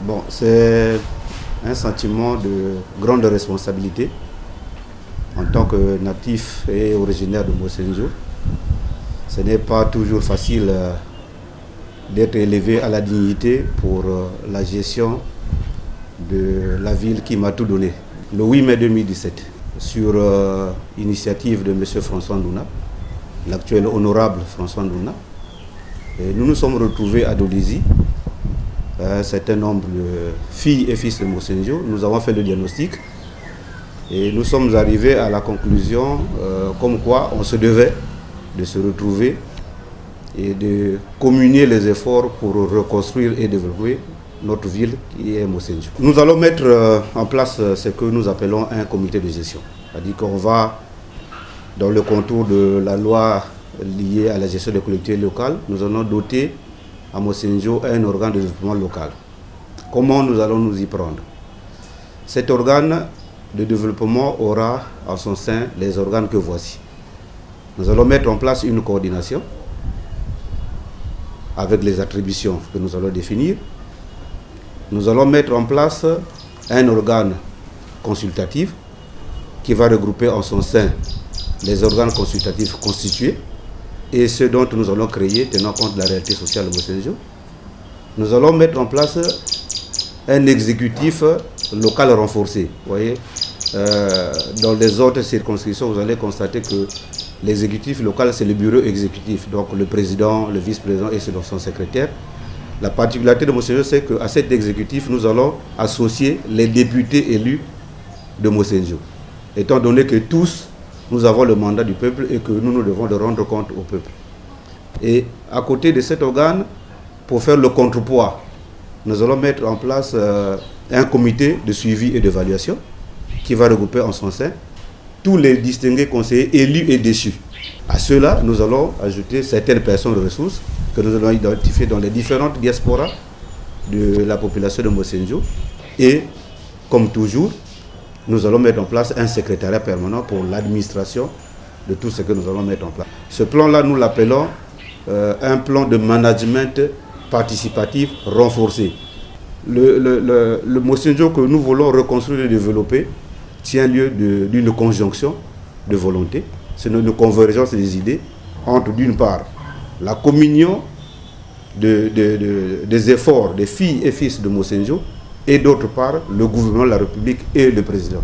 Bon, c'est un sentiment de grande responsabilité en tant que natif et originaire de Mossenjo. Ce n'est pas toujours facile d'être élevé à la dignité pour la gestion de la ville qui m'a tout donné. Le 8 mai 2017, sur initiative de M. François Ndouna, l'actuel honorable François Ndouna, nous nous sommes retrouvés à Dolisie, un certain nombre de filles et fils de Mossenjo. Nous avons fait le diagnostic et nous sommes arrivés à la conclusion comme quoi on se devait de se retrouver et de communier les efforts pour reconstruire et développer notre ville qui est Mossenjo. Nous allons mettre en place ce que nous appelons un comité de gestion. C'est-à-dire qu'on va, dans le contour de la loi liée à la gestion des collectivités locales, nous allons doter à Mossenjo un organe de développement local. Comment nous allons nous y prendre? Cet organe de développement aura en son sein les organes que voici. Nous allons mettre en place une coordination avec les attributions que nous allons définir. Nous allons mettre en place un organe consultatif qui va regrouper en son sein les organes consultatifs constitués et ceux dont nous allons créer tenant compte de la réalité sociale de Mossenjo. Nous allons mettre en place un exécutif local renforcé. Vous voyez, dans les autres circonscriptions, vous allez constater que l'exécutif local, c'est le bureau exécutif, donc le président, le vice-président et son secrétaire. La particularité de Mossenjo, c'est qu'à cet exécutif, nous allons associer les députés élus de Mossenjo, étant donné que tous, nous avons le mandat du peuple et que nous devons de rendre compte au peuple. Et à côté de cet organe, pour faire le contrepoids, nous allons mettre en place un comité de suivi et d'évaluation qui va regrouper en son sein tous les distingués conseillers élus et déchus. À cela, nous allons ajouter certaines personnes ressources que nous allons identifier dans les différentes diasporas de la population de Mossenjo. Et, comme toujours, nous allons mettre en place un secrétariat permanent pour l'administration de tout ce que nous allons mettre en place. Ce plan-là, nous l'appelons un plan de management participatif renforcé. Le Mossenjo que nous voulons reconstruire et développer tient lieu d'une conjonction de volonté. C'est une convergence des idées entre, d'une part, la communion des efforts des filles et fils de Mossenjo et d'autre part, le gouvernement de la République et le président.